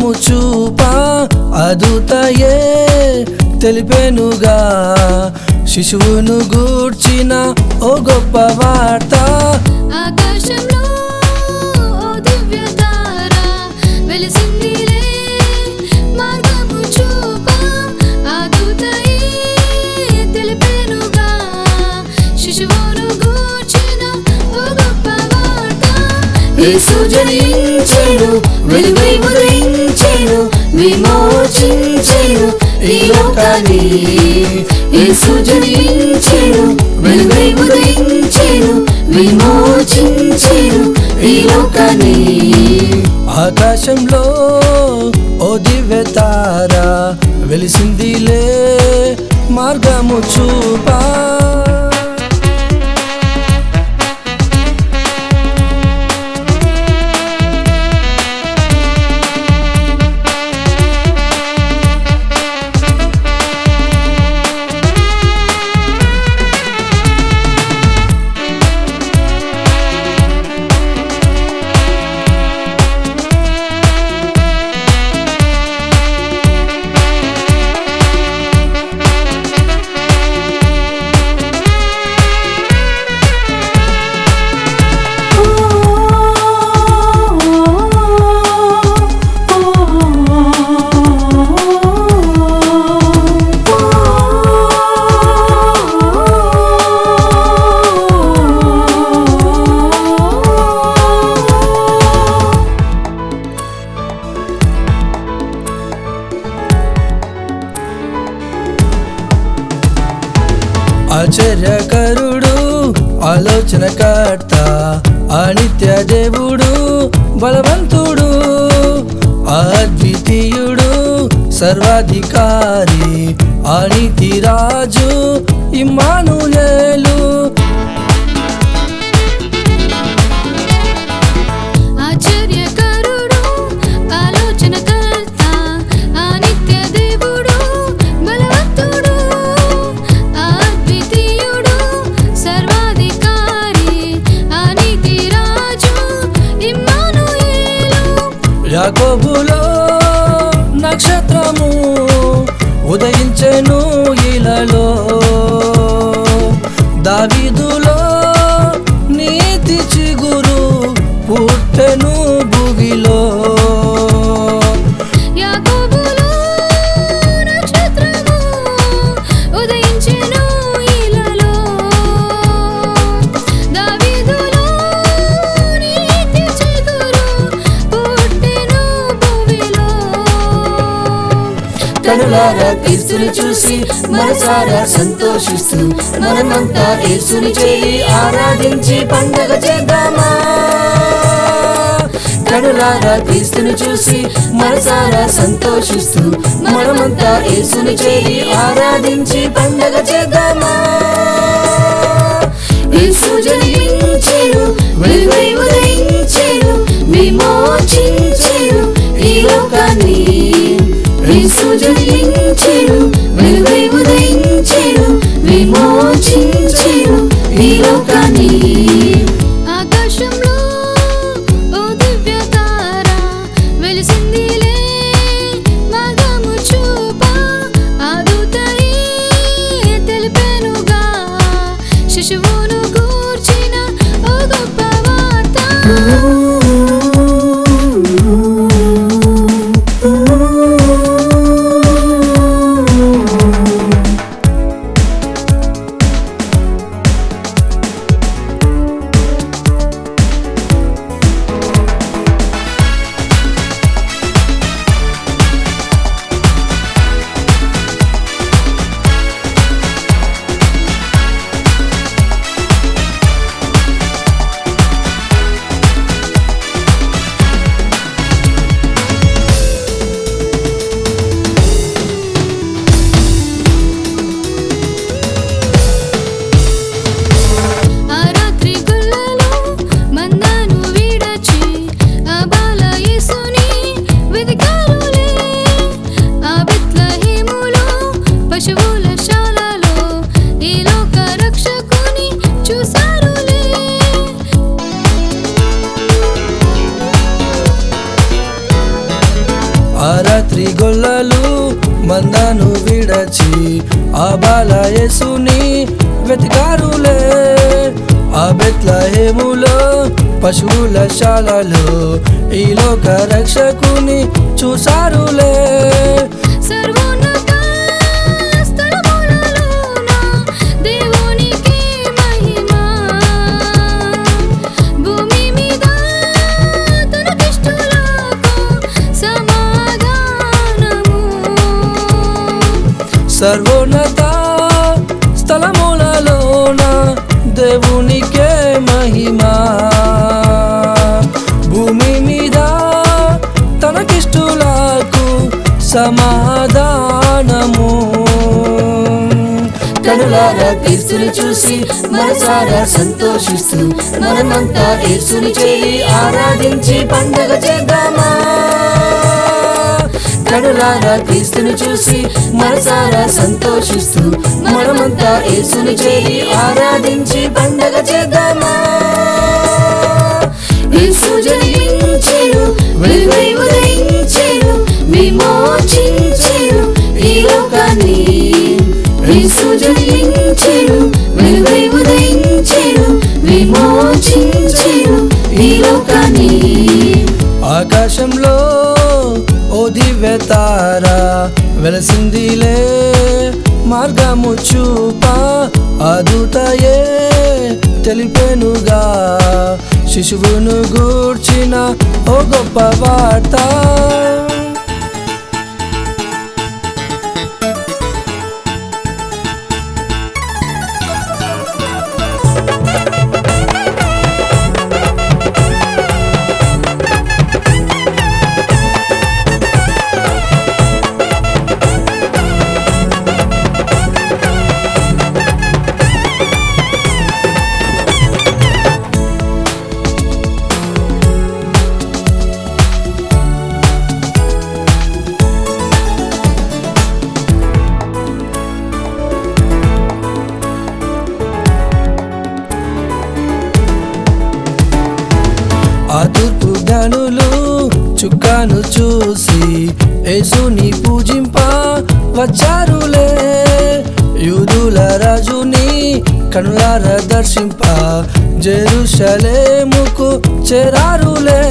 మార్గము చూపా అదుతయే తెలిపెనుగా శిశువును గూర్చిన ఓ గొప్ప వార్త. ఆకాశంలో ఓ దివ్య తార వెలిసిందిలే మార్గము చూపా అదుతయే తెలిపెనుగా శిశువును గూర్చిన ఓ గొప్ప వార్త. యేసు జనించెను వెలుగై ఉదయించెను విమోచించెను ఈ లోకాన్ని. యేసు జనించెను వెలుగై ఉదయించెను విమోచించెను ఈ లోకాన్ని. ఆకాశంలో ఓ దివ్య తార వెలిసిందిలే మార్గము చూపా. ఆశ్చర్యకరుడు ఆలోచనకర్త అనిత్య దేవుడు బలవంతుడు అద్వితీయుడు సర్వాధికారి అనితి రాజు ఇమ్మానుయేలు. ఆశ్చర్యకరుడు ఆలోచనకర్త అనిత్య దేవుడు బలవంతుడు అద్వితీయుడు సర్వాధికారి అనితి రాజు ఇమ్మానుయేలు. యాకోబులో నక్షత్రము ఉదయించెను ఇలలో, దావీదులో నీతి చిగురు పుట్టెను భువిలో. యాకోబులో నక్షత్రము ఉదయించెను ఇలలో, దావీదులో నీతి చిగురు పుట్టెను భువిలో. కనులారా క్రీస్తుని చూసి మనసారా సంతోషిస్తూ మనమంతా యేసుని చేరి ఆరాధించి పండగ చేద్దామా. కనులారా క్రీస్తుని చూసి మనసారా సంతోషిస్తూ మనమంతా యేసుని చేరి ఆరాధించి పండగ చేద్దామా. యేసు జనించెను వెలుగై ఉదయించెను విమోచించెను ఈ లోకాన్ని. యేసు జనించెను వెలుగై ఉదయించెను విమోచించెను ఈ లోకాన్ని. ఆకాశంలో ఓ దివ్య తార వెలిసిందిలే మార్గము చూపా అదుతయే తెలిపెనుగా శిశువును గూర్చిన ఓ గొప్ప వార్త. గొల్లలు మందను విడచి ఆ బాల యేసుని వెతికారులే. ఆ బెత్లెహేములో పశువుల శాలలో ఈ లోక రక్షకుని చూసారులే. సర్వోన్నత స్థలములలోన దేవునికి మహిమ, భూమి మీద తనకిష్టులకు సమాధానము. సర్వోన్నత స్థలములలోన దేవునికే మహిమ, భూమి మీద తనకిష్టులకు సమాధానము. కనులారా క్రీస్తుని చూసి మనసారా సంతోషిస్తూ మనమంతా యేసుని చేరి ఆరాధించి పండగ చేద్దామా. కనులారా క్రీస్తుని చూసి మనసారా సంతోషిస్తూ మనమంతా యేసుని చేరి ఆరాధించి పండగ చేద్దామా. యేసు జనించెను, వెలుగై ఉదయించెను, విమోచించెను ఈ లోకాన్ని. యేసు జనించెను, వెలుగై ఉదయించెను, విమోచించెను ఈ లోకాన్ని. ఆకాశంలో ఓ దివ్యతార వెలసిందిలే మార్గము చూపా. ఆ దూతయే తెలిపెనుగా శిశువును గూర్చిన ఓ గొప్ప వార్త. ఆ తూర్పు గనులు చుక్కాను చూసి యేసుని పూజింప వచ్చారులే. యూదుల రాజుని కనులార దర్శింప జెరూషలేముకు చేరారులే.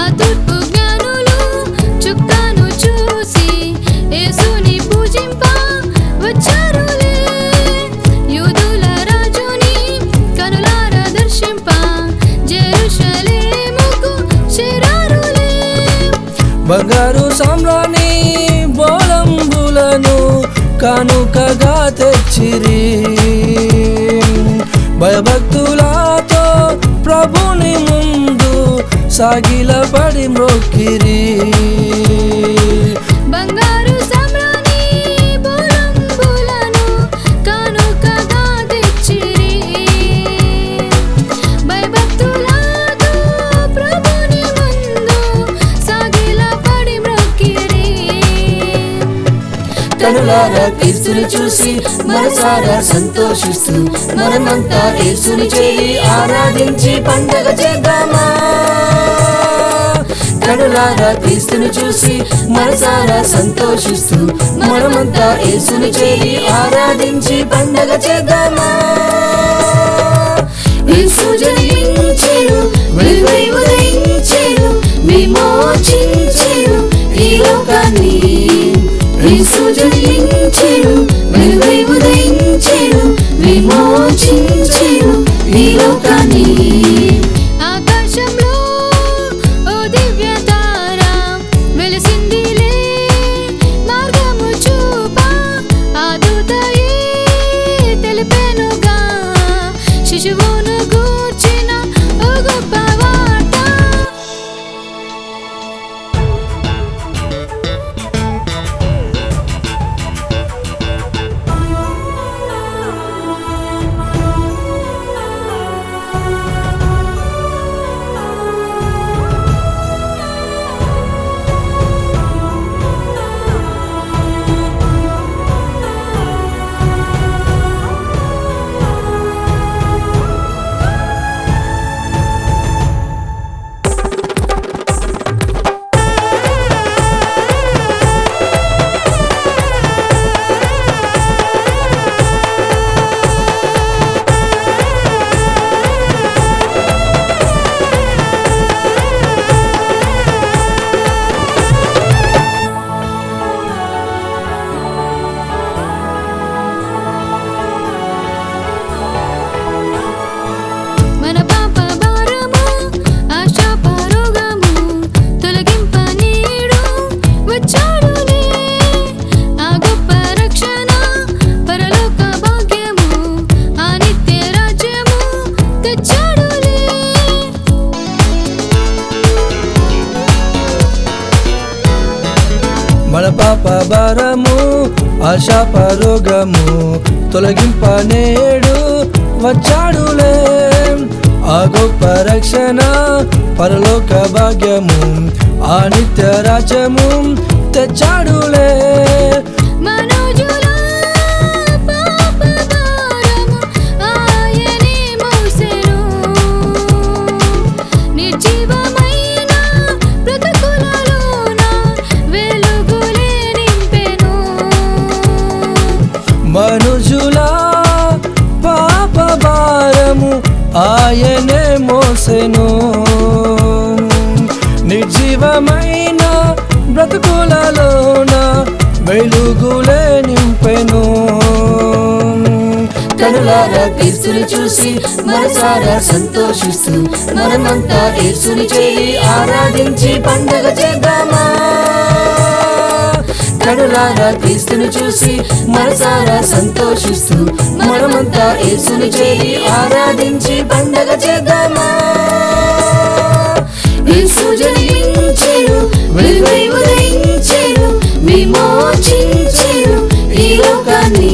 ఆ తూర్పు జ్ఞానులు చుక్కాను చూసి యేసుని పూజింప వచ్చారులే. యూదుల రాజుని కనులార దర్శింప జెరూషలేముకు చేరారులే. బంగారు సామ్రాణి బోళంబులను కానుకగా తెచ్చిరి. భయభక్తులతో ప్రభుని ముందు సాగిలపడి మ్రొక్కిరి. బంగారు సామ్రాణి బోళంబులను కానుకగా తెచ్చిరి. భయభక్తులతో ప్రభుని ముందు సాగిలపడి మ్రొక్కిరి. కనులారా క్రీస్తుని చూసి మనసారా సంతోషిస్తూ మనమంతా యేసుని చేరి ఆరాధించి పండగ చేద్దామా. కనులారా క్రీస్తుని చూసి మనసారా సంతోషిస్తూ మనమంతా యేసుని చేరి ఆరాధించి పండగ చేద్దామా. యేసు జనించెను, వెలుగై ఉదయించెను, విమోచించెను ఈ లోకాన్ని. యేసు జనించెను, వెలుగై ఉదయించెను, విమోచించెను ఈ లోకాన్ని. ఆకాశంలో ఓ దివ్యతార వెలసిందిలే మార్గము చూపా. ఆ దూతయే తెలిపెనుగా శిశువును గూర్చిన ఓ గొప్ప వార్త. మన పాప భారము ఆశాప రోగము తొలగింప నేడు వచ్చాడులే ఆ గొప్ప రక్షణ పరలోక భాగ్యము ఆ నిత్య రాజ్యము తెచ్చాడులే మనోజుల పాప భారము ఆయనే మోసెను నిర్జీవమైన బ్రతుకులలోన వెలుగులే నింపెను మనుజుల పాప భారము ఆయనే మోసెను నిర్జీవమైన బ్రతుకులలోన వెలుగులే నింపెను కనులారా క్రీస్తుని చూసి మనసారా సంతోషిస్తూ మనమంతా యేసుని చేరి ఆరాధించి పండగ చేద్దామా కనులారా క్రీస్తుని చూసి మనసారా సంతోషిస్తూ మనమంతా యేసుని చేరి ఆరాధించి పండగ చేద్దామా యేసు జన్మించెను వెలుగై ఉదయించెను విమోచించెను ఈ లోకాన్ని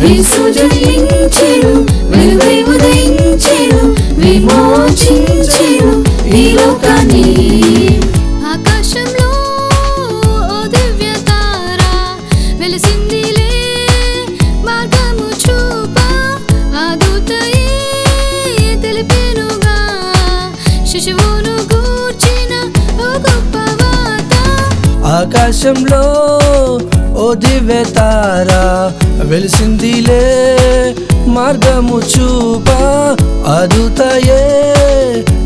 యేసు జన్మించెను వెలుగై ఉదయించెను విమోచించెను ఈ లోకాన్ని ఆకాశంలో ఓ దివ్య తార వెలిసిందిలే మార్గము చూప ఆ దూతయే తెలిపెనుగా శిశువును గూర్చిన ఓ గొప్ప వార్త ఆకాశంలో ఓ దివ్య తార వెలిసిందిలే మార్గము చూప అదుతయే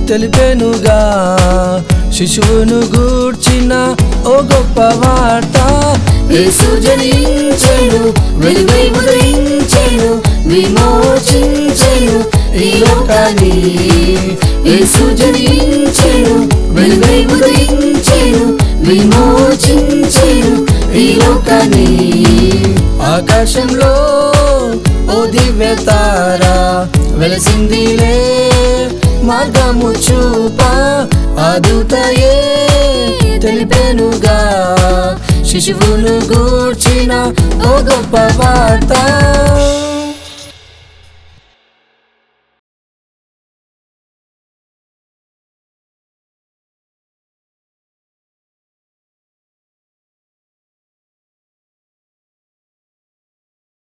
తెలిపెనుగా శిశువును గూర్చిన ఓ గొప్ప వార్త యేసు జన్మించెను వెలుగై ఉదయించెను విమోచించెను ఈ లోకాన్ని యేసు జన్మించెను వెలుగై ఉదయించెను విమోచించెను ఈ లోకాన్ని ఆకాశంలో ఓ దివ్య తార వెలసిందిలే మార్గము చూప అదుతయే తెలిపెనుగా శిశువును గూర్చిన ఓ గొప్ప వార్త